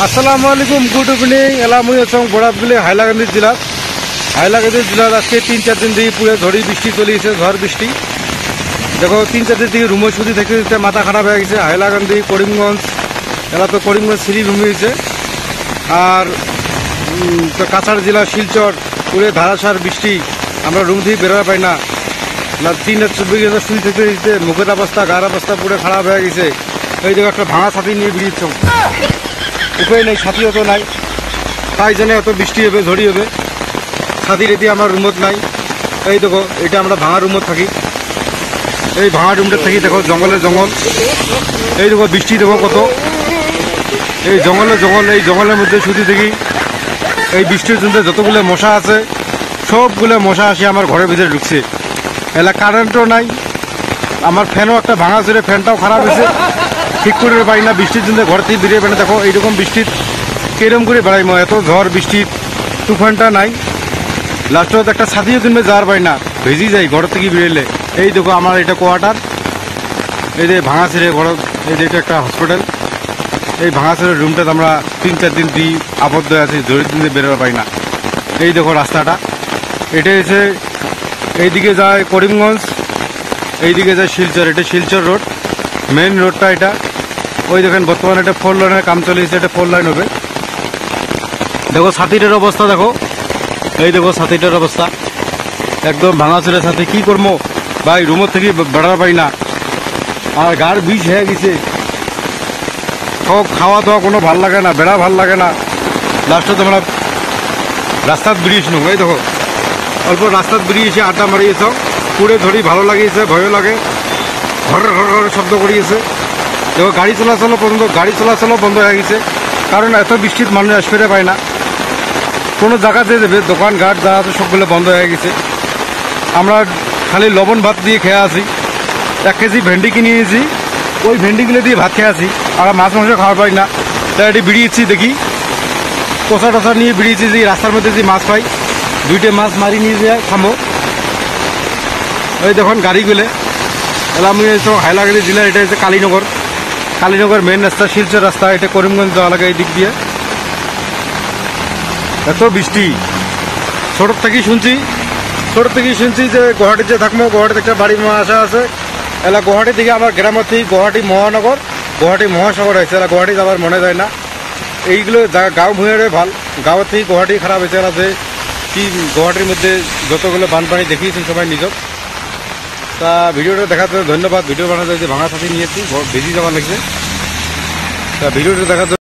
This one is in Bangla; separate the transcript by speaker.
Speaker 1: আসসালামু আলাইকুম, গুড ইভিনিং। এলা মুই আছো বড়াবগুলি হাইলাকান্দি জেলার আজকে 3-4 দিন দিয়ে পুরো ঝড়ি বৃষ্টি চলিয়েছে, ঝড় বৃষ্টি। দেখো 3-4 দিন থেকে রুমে সুদি থেকে মাথা খারাপ হয়ে গেছে। হাইলাকান্দি, করিমগঞ্জ, এলা তো করিমগঞ্জ শ্রীভূমি হয়েছে। আর কাছাড় জেলা শিলচর পুরো ধারাসার বৃষ্টি, আমরা রুম থেকে বেরোতে পাই না। 3-4 ঘন্টা শুয়ে থেকে মুখের অবস্থা, গার অবস্থা পুরো খারাপ হয়ে গেছে। এই দেখো একটা ভাঙা ছাতি নিয়ে বেরিয়েছ, উপায় নেই, ছাতিও তো নাই, তাই জানে এত বৃষ্টি হবে, ঝড়ি হবে। ছাতি রেতি আমার রুমত নাই। এই দেখো এটা আমরা ভাঙা রুমত থাকি, এই ভাঙা রুমটা থাকি। দেখো জঙ্গলের জঙ্গল, এই দেখো বৃষ্টি দেখো কত, এই জঙ্গলের জঙ্গল, এই জঙ্গলের মধ্যে শুধু দেখি এই বৃষ্টির জন্য যতগুলো মশা আছে সবগুলো মশা আসে আমার ঘরের ভিতরে ঢুকছে। এলা কারেন্টও নাই, আমার ফ্যানও একটা ভাঙা ছিল, ফ্যানটাও খারাপ হয়েছে, ঠিক করে পাই না। বৃষ্টির জন্য ঘর থেকে বেরিয়ে পাই না। দেখো এইরকম বৃষ্টির কিরম করে বেড়াইমো, এত ঝড় বৃষ্টির তুফানটা নাই। লাস্টত একটা ছাতিও কিনবে যাওয়ার পাই না, ভেজি যাই ঘর থেকে বেরোলে। এই দেখো আমার এটা কোয়ার্টার, এই যে ভাঙা ছেড়ে ঘর, এই যে এটা একটা হসপিটাল। এই ভাঙা ছেড়ে রুমটাতে আমরা 3-4 দিন দিয়ে আবদ্ধ আছি, ঝড়ির দিন বেরোতে পাই না। এই দেখো রাস্তাটা, এটা এসে এইদিকে যায় করিমগঞ্জ, এইদিকে যায় শিলচর। এটা শিলচর রোড, মেইন রোডটা এটা। ওই দেখেন বর্তমানে এটা 4 লাইনের কাম চলেছে, এটা 4 লাইন হবে। দেখো ছাতিটার অবস্থা দেখো, এই দেখো ছাতিটার অবস্থা একদম ভাঙা ছিল ছাতি। কি করবো ভাই, রুমের থেকে বেড়াতে পারি না, আর গাড় বিষ হয়ে গেছে। সব খাওয়া দাওয়া কোনো ভাল লাগে না, বেড়া ভাল লাগে না। লাস্টত আমরা রাস্তাত বেরিয়েছ, এই দেখো অল্প রাস্তাত বেরিয়েছে, আড্ডা মারিয়েছ, পুরে ধরি ভালো লাগিয়েছে, ভয়ও লাগে, ঘর ঘর ঘর শব্দ করিয়েছে। দেখো গাড়ি চলাচলও বন্ধ হয়ে গেছে, কারণ এত বৃষ্টির মানুষ আসতে পায় না। কোনো জায়গাতে দেবে দোকানঘাট যা আছে সবগুলো বন্ধ হয়ে গেছে। আমরা খালি লবণ ভাত দিয়ে খেয়ে আসি। 1 কেজি ভেন্ডি কিনে নিয়েছি, ওই ভেন্ডিগুলো দিয়ে ভাত খেয়ে আসি। আর মাছ মাংস খাওয়া পাই না, তাই এটি বেরিয়েছি। দেখি কষা টসা নিয়ে বেরিয়েছি, যে রাস্তার মধ্যে যে মাছ পাই 2টে মাছ মারি নিয়ে যায় খামো। ওই দেখুন গাড়িগুলো, এলা আমি হাইলাকান্দি জেলার, এটা হচ্ছে কালীনগর মেন রাস্তা, শিলচর রাস্তা, এটা করিমগঞ্জ যাওয়া লাগে এই দিক দিয়ে। এত বৃষ্টি ছোট থেকেই শুনছি যে গুয়াহাটিতে থাকবো, গুয়াহাটিতে একটা বাড়ি আশা আছে। এলা গুয়াহাটি থেকে আমার গ্রামের থেকে গুয়াহাটি মহানগর, গুয়াহাটি মহাসাগর হয়েছে। এলা গুয়াহাটি যাওয়ার মনে যায় না। এইগুলো গাঁও ভূঁয়ারে ভাল, গাঁওয়ের থেকে গুয়াহাটি খারাপ হয়েছে। এলা যে কি গুয়াহাটির মধ্যে যতগুলো বানপানি দেখিয়েছেন সবাই নিজক। তা ভিডিওটা দেখাতে ধন্যবাদ। ভিডিও বানাতে যে ভাঙা ছাতি নিয়েছি, বেশি যাওয়া লাগছে। তা ভিডিওটা দেখাতে